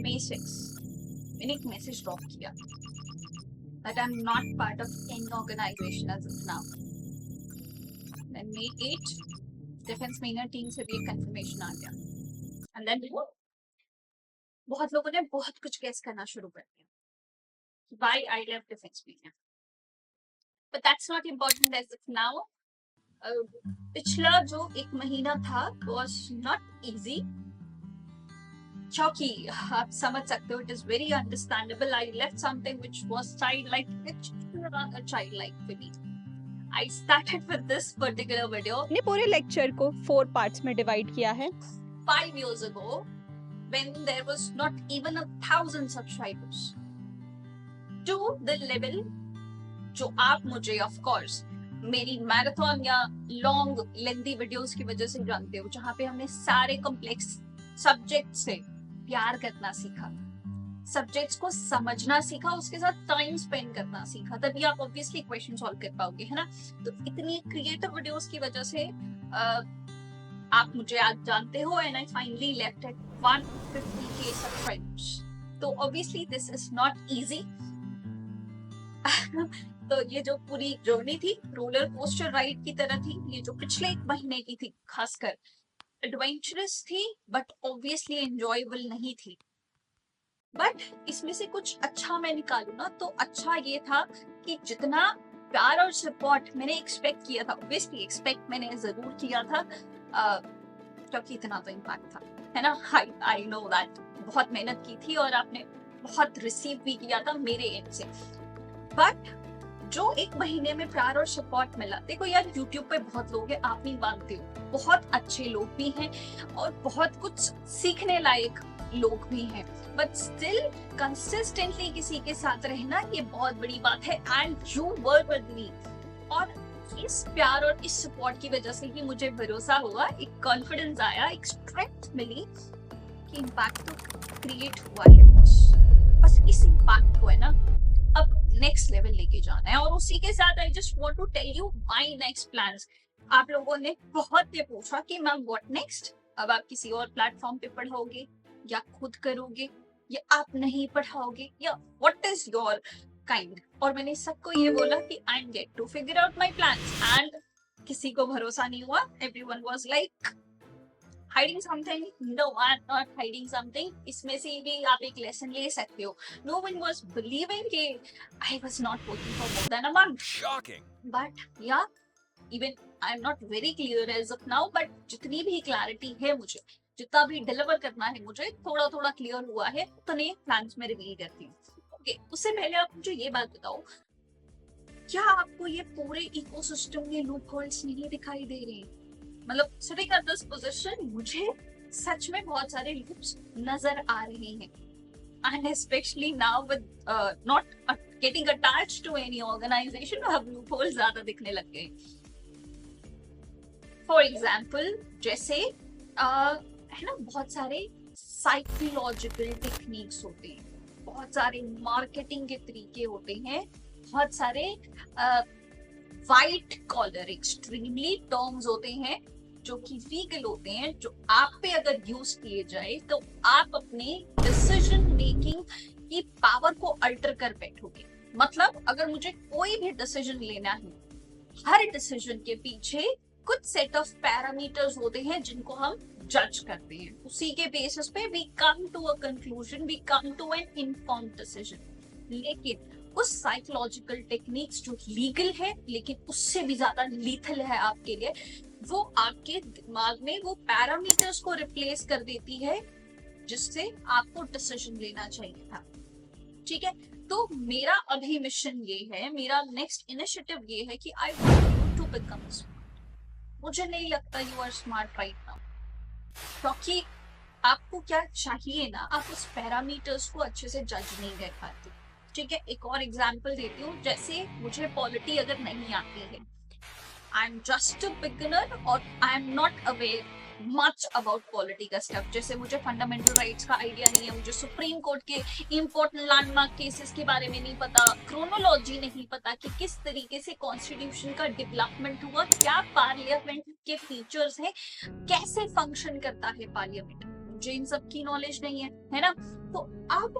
May 6 मैंने एक message drop किया that I'm not part of any organization as of now. Then May 8 defence major team से भी एक कंफर्मेशन आ गया and then बहुत लोगों ने बहुत कुछ गेस करना शुरू कर दिया why I left defense media. But that's not important as of now. पिछला जो एक महीना था was not easy. क्योंकि आप समझ सकते हो, it is very understandable. I left something which was childlike, which is rather childlike for me. I started with this particular video. ने पूरे लेक्चर को 4 पार्ट्स में डिवाइड किया है. 5 years ago, when there was not even 1,000 subscribers, to the level जो आप मुझे of course मेरी मैराथन या लॉन्ग लेंथी वीडियोस की वजह से जानते हो, जहाँ पे हमने सारे कॉम्प्लेक्स सब्जेक्ट से प्यार करना सीखा, सब्जेक्ट्स को समझना सीखा, उसके साथ टाइम स्पेंड करना सीखा, तभी आप ऑब्वियसली क्वेश्चन सॉल्व कर पाओगे, है ना. तो इतनी क्रिएटिव वीडियोस की वजह से आप मुझे आज जानते हो and I finally left at 150K subscribers. तो obviously this is not easy. तो ये जो पूरी जर्नी थी रोलर कोस्टर राइड की तरह थी. ये जो पिछले एक महीने की थी खासकर एडवेंचरस थी बट ऑब्वियसली एंजॉयबल नहीं थी. बट इसमें से कुछ अच्छा मैं निकालू ना तो अच्छा ये था कि जितना प्यार और सपोर्ट मैंने एक्सपेक्ट किया था, ऑब्वियसली एक्सपेक्ट मैंने जरूर किया था क्योंकि इतना तो इम्पैक्ट था, है ना. आई नो दैट बहुत मेहनत की थी और आपने बहुत रिसीव भी किया था मेरे एंड से. बट जो एक महीने में प्यार और सपोर्ट मिला, देखो यार यूट्यूब पे बहुत लोग हैं, आप नहीं मानते हो, बहुत अच्छे लोग भी हैं और बहुत कुछ सीखने लायक लोग भी हैं, बट स्टिल कंसिस्टेंटली किसी के साथ रहना ये बहुत बड़ी बात है. And you were with me. और इस प्यार और इस सपोर्ट की वजह से ही मुझे भरोसा हुआ, एक कॉन्फिडेंस आया, एक स्ट्रेंथ मिली कि इम्पैक्ट तो क्रिएट हुआ है. बस इस इम्पैक्ट को है ना अब नेक्स्ट लेवल लेके जाना है. और उसी के साथ I just want to tell you my next plans. आप लोगों ने बहुत ये पूछा कि मैम व्हाट नेक्स्ट, अब आप किसी और प्लेटफॉर्म पे पढ़ाओगे या खुद करोगे या आप नहीं पढ़ाओगे या व्हाट इज योर काइंड. और मैंने सबको ये बोला कि I am get to figure out my plans. And किसी को भरोसा नहीं हुआ. Everyone was like hiding something. No, I'm not hiding something. इसमें से भी आप एक लेसन ले सकते हो. No one was believing कि I was not working for more than a month. Shocking. But yeah, even I'm not very clear as of now. But जितनी भी क्लैरिटी है मुझे, जितना भी डिलीवर करना है मुझे, थोड़ा थोड़ा क्लियर हुआ है, उतने प्लान्स में रिवील करती हूँ. ओके, उससे पहले आप मुझे ये बात बताओ, क्या आपको ये पूरे इकोसिस्टम के लूप होल्स नहीं दिखाई दे रहे हैं? मतलब सिटिंग एट दिस पोजीशन मुझे सच में बहुत सारे लूप्स नजर आ रहे हैं. And specially now with not getting attached to any organisation, अब लूप होल्स ज्यादा दिखने लग गए. फॉर एग्जांपल जैसे है ना, बहुत सारे साइकोलॉजिकल टेक्निक्स होते हैं, बहुत सारे मार्केटिंग के तरीके होते हैं, बहुत सारे वाइट कॉलर एक्सट्रीमली टर्म्स होते हैं जो कि लीगल होते हैं, जो आप पे अगर यूज किए जाए तो आप अपने डिसीजन मेकिंग की पावर को अल्टर कर बैठोगे. मतलब अगर मुझे कोई भी डिसीजन लेना है, हर डिसीजन के पीछे कुछ सेट ऑफ पैरामीटर्स होते हैं जिनको हम जज करते हैं. उसी के बेसिस पे we come to a conclusion, we come to an informed decision. लेकिन उस साइकोलॉजिकल टेक्निक्स जो लीगल है लेकिन उससे भी ज्यादा लीथल है आपके लिए, वो आपके दिमाग में वो पैरामीटर्स को रिप्लेस कर देती है जिससे आपको डिसीजन लेना चाहिए था. ठीक है, तो मेरा अभी मिशन ये है, मेरा नेक्स्ट इनिशिएटिव ये है कि I want you to become smart. मुझे नहीं लगता you are smart right now, क्योंकि आपको क्या चाहिए ना, आप उस पैरामीटर्स को अच्छे से जज नहीं कर पाते. ठीक है, एक और एग्जांपल देती हूँ. जैसे मुझे पॉलिटी अगर नहीं आती है, I am just a beginner और I am not aware much about polity का स्टफ. जैसे मुझे फंडामेंटल राइट्स का आइडिया नहीं है, मुझे सुप्रीम कोर्ट के इंपॉर्टेंट लैंडमार्क केसेस के बारे में नहीं पता, क्रोनोलॉजी नहीं पता कि किस तरीके से कॉन्स्टिट्यूशन का डेवलपमेंट हुआ, क्या पार्लियामेंट के फीचर्स हैं, कैसे फंक्शन करता है पार्लियामेंट. मुझे इन सब की नॉलेज नहीं है ना। तो अब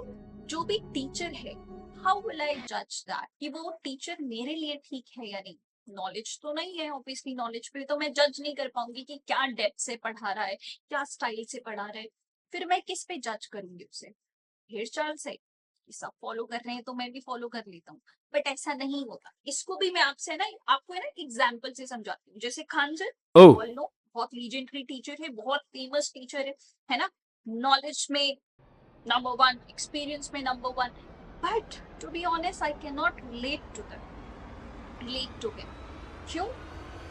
जो भी टीचर है, हाउ विल आई जज दैट कि वो टीचर मेरे लिए ठीक है या नहीं। नॉलेज तो नहीं है, ऑब्वियसली नॉलेज पे तो मैं जज नहीं कर पाऊंगी कि क्या डेप्थ से पढ़ा रहा है, क्या स्टाइल से पढ़ा रहा है। फिर मैं किस पे जज करूंगी उसे, हेयर चाल से कि सब फॉलो कर रहे हैं तो मैं भी फॉलो कर लेता हूँ। बट ऐसा नहीं होता। इसको भी मैं आपसे ना आपको है ना एग्जाम्पल से समझाती हूँ। जैसे खान सर, ऑल नो, बहुत लीजेंडरी टीचर है, बहुत फेमस टीचर है ना, नॉलेज में नंबर वन, एक्सपीरियंस में number one. But to be honest I can not relate to him. क्यों?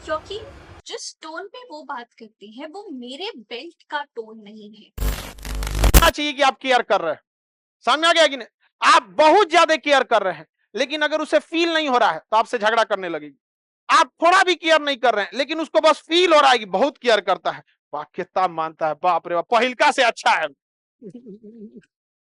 क्योंकि जिस टोन पे वो बात करती है वो मेरे बेल्ट का टोन नहीं है। चाहिए कि आप केयर कर रहे हैं, समझ आ गया कि नहीं। आप बहुत ज्यादा केयर कर रहे हैं, लेकिन अगर उसे फील नहीं हो रहा है तो आपसे झगड़ा करने लगेगी। आप थोड़ा भी केयर नहीं कर रहे हैं, लेकिन उसको बस फील हो रहा है कि बहुत केयर करता है, वाह कितना मानता है, बाप रे बाप, पहिलका से अच्छा है।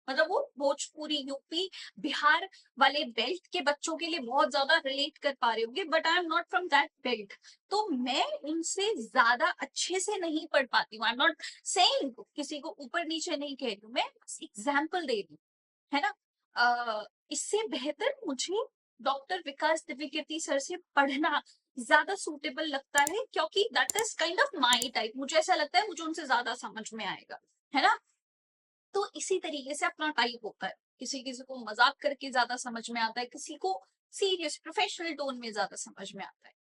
मतलब वो भोजपुरी, यूपी, बिहार वाले बेल्ट के बच्चों के लिए बहुत ज्यादा रिलेट कर पा रहे होंगे, but I am not from that belt. तो मैं उनसे ज्यादा अच्छे से नहीं पढ़ पाती हूँ। आई एम नॉट सेइंग किसी को ऊपर नीचे नहीं कह रही हूँ, मैं एग्जाम्पल दे रही हूँ, है ना। इससे बेहतर मुझे डॉक्टर विकास दिव्यकीर्ति सर से पढ़ना ज्यादा सूटेबल लगता है, क्योंकि that is kind of my type. मुझे ऐसा लगता है मुझे उनसे ज्यादा समझ में आएगा, है ना। तो इसी तरीके से अपना टाइप होता है। किसी किसी को मजाक करके ज्यादा समझ में आता है, किसी को सीरियस प्रोफेशनल टोन में ज्यादा समझ में आता है।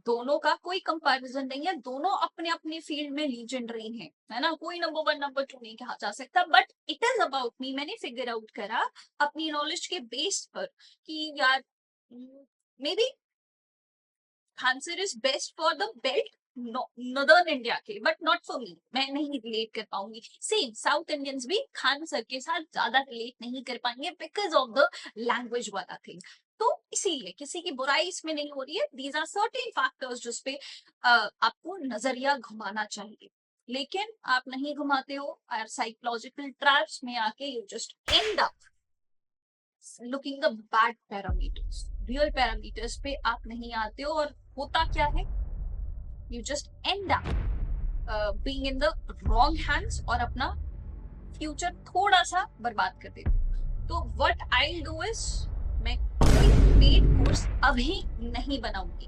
दोनों का कोई कंपैरिजन नहीं है, दोनों अपने अपने फील्ड में लीजेंडरी हैं, है ना। कोई नंबर वन नंबर टू नहीं कहा जा सकता। But it is about me. मैंने फिगर आउट करा अपनी नॉलेज के बेस पर कि यार may be Khan sir is best for the belt northern India के, बट नॉट फॉर मी। मैं नहीं रिलेट कर पाऊंगी। सेम साउथ इंडियंस भी खान सर के साथ ज्यादा रिलेट नहीं कर पाएंगे बिकॉज ऑफ द लैंग्वेज वाला थिंग। तो इसीलिए किसी की बुराई इसमें नहीं हो रही है। दीज आर सर्टेन फैक्टर्स जिसपे आपको नजरिया घुमाना चाहिए, लेकिन आप नहीं घुमाते हो। और साइकोलॉजिकल ट्रैप्स में आके you just and up looking the bad parameters. Real parameters पे आप नहीं आते हो, और होता क्या है, you just and up being in the wrong hands और अपना फ्यूचर थोड़ा सा बर्बाद कर देते हो। तो व्हाट आई डू इज, मैं कोई पेड कोर्स अभी नहीं बनाऊंगी।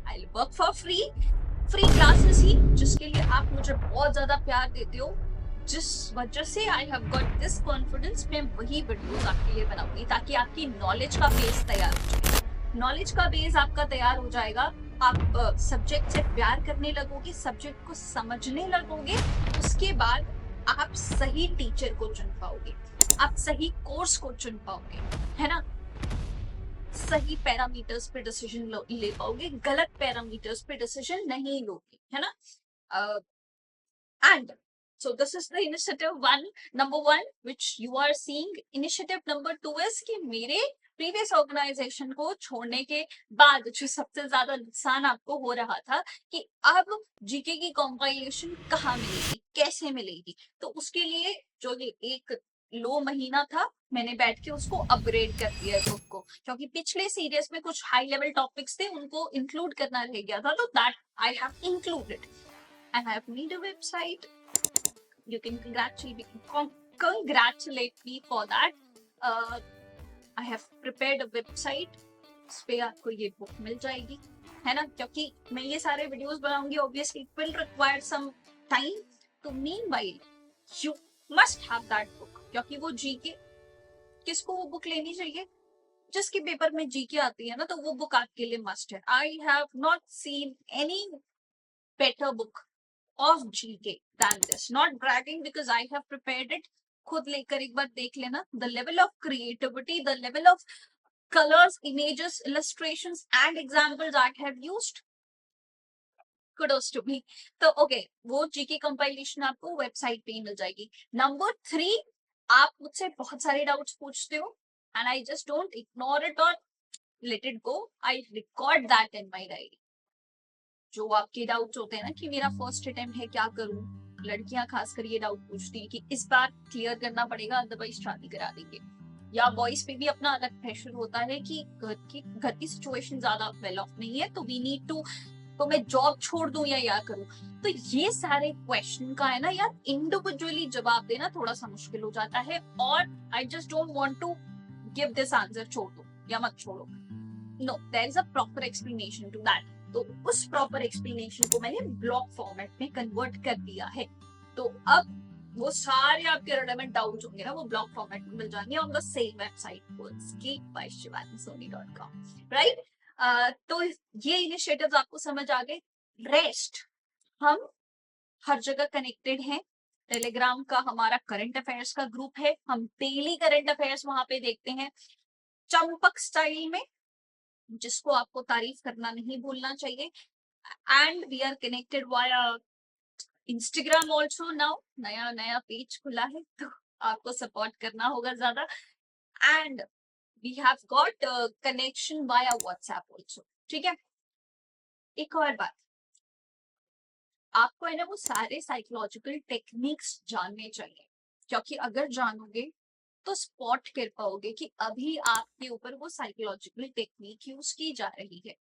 I work for free classes ही, जिसके लिए आप मुझे बहुत ज्यादा प्यार देते हो, जिस वजह से I have got this confidence. मैं वही वीडियोस आपके लिए बनाऊंगी ताकि आपकी नॉलेज का बेस तैयार हो जाए। नॉलेज का बेस आपका तैयार हो जाएगा, आप सब्जेक्ट से प्यार करने लगोगे, सब्जेक्ट को समझने लगोगे। उसके बाद आप सही टीचर को चुन पाओगे, आप सही कोर्स को चुन पाओगे, है ना। सही पैरामीटर्स पे डिसीजन ले पाओगे, गलत पैरामीटर्स पे डिसीजन नहीं लोगे, है ना। And so this is the initiative number one which you are seeing. Initiative number two is कि मेरे प्रीवियस ऑर्गेनाइजेशन को छोड़ने के बाद जो सबसे ज्यादा नुकसान आपको हो रहा था कि अब जीके की कंपाइलेशन कहाँ मिलेगी, कैसे मिलेगी। तो उसके लिए जो ये एक लो महीना था, मैंने बैठ के उसको अपग्रेड कर दिया बुक को, क्योंकि पिछले सीरीज में कुछ हाई लेवल टॉपिक्स थे उनको इंक्लूड करना रह गया था। तो that I have included and I have made a website. You can congratulate me for that. I have prepared a website. उस पे आपको ये बुक मिल जाएगी, है ना। क्योंकि मैं ये सारे वीडियोस बनाऊंगी, obviously it will require some time. तो meanwhile you must have that book. क्योंकि वो जीके, किसको वो बुक लेनी चाहिए, जिसके पेपर में जीके आती है ना, तो वो बुक आपके लिए मस्ट है। I have not seen any better book of GK than this. Not bragging because I have prepared it. खुद लेकर एक बार देख लेना। The level of creativity, the level of colors, images, illustrations and examples I have used. Kudos to me. तो okay, वो GK compilation आपको website पे ही मिल जाएगी। नंबर 3, आप मुझसे बहुत सारे डाउट्स पूछते हो and I just don't ignore it or let it go. I record that in my diary. जो आपके डाउट होते हैं ना कि मेरा फर्स्ट अटेम्प्ट है, क्या करूं। लड़कियां खासकर ये डाउट पूछती है कि इस बार क्लियर करना पड़ेगा अदरवाइज शादी करा देंगे। या बॉयज पे भी अपना अलग प्रेशर होता है कि घर की सिचुएशन ज्यादा वेल ऑफ नहीं है, तो वी नीड टू तो मैं जॉब छोड़ दूं या करूं? तो ये सारे क्वेश्चन का है ना यार, इंडिविजुअली जवाब देना थोड़ा सा मुश्किल हो जाता है, और I just don't want to give this answer, छोड़ दो या मत छोड़ो। No, there is a proper explanation to that. तो उस प्रॉपर एक्सप्लेनेशन को मैंने ब्लॉग फॉर्मेट में कन्वर्ट कर दिया है। तो अब वो सारे आपके रिलेवेंट डाउट्स होंगे ना, वो ब्लॉग फॉर्मेट में मिल जाएंगे on the same website, skip.shivaniSoni.com, right? तो ये इनिशिएटिव्स आपको समझ आ गए। रेस्ट, हम हर जगह कनेक्टेड हैं। टेलीग्राम का हमारा करंट अफेयर्स का ग्रुप है, हम डेली करंट अफेयर्स वहां पे देखते हैं चंपक स्टाइल में, जिसको आपको तारीफ करना नहीं भूलना चाहिए। And we are connected via Instagram also now, नया पेज खुला है तो आपको सपोर्ट करना होगा ज्यादा। And we have got connection via WhatsApp also, ठीक है? एक और बात, आपको है ना वो सारे साइकोलॉजिकल टेक्निक्स जानने चाहिए, क्योंकि अगर जानोगे तो स्पॉट कर पाओगे कि अभी आपके ऊपर वो साइकोलॉजिकल टेक्निक यूज की जा रही है।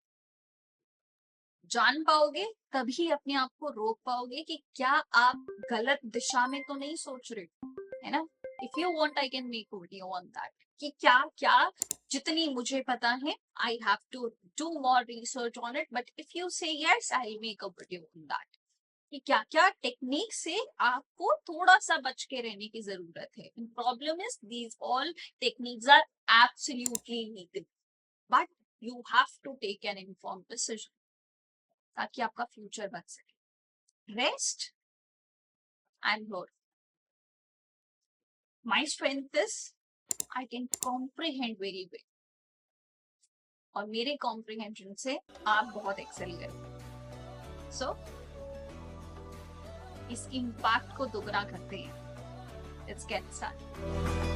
जान पाओगे तभी अपने आप को रोक पाओगे कि क्या आप गलत दिशा में तो नहीं सोच रहे हो, है ना? If you want I can make a video on that कि क्या क्या जितनी मुझे पता है, I have to do more research on it, but if you say yes I will make a video on that कि क्या क्या टेक्निक से आपको थोड़ा सा बच के रहने की जरूरत है। Problem is these all techniques are absolutely legal, but you have to take an informed decision ताकि आपका फ्यूचर बच सके। Rest, I am here. My strength is I can comprehend very well, और मेरे कॉम्प्रिहेंशन से आप बहुत एक्सेल करें। सो इस इम्पैक्ट को दोगुना करते हैं। Let's get started.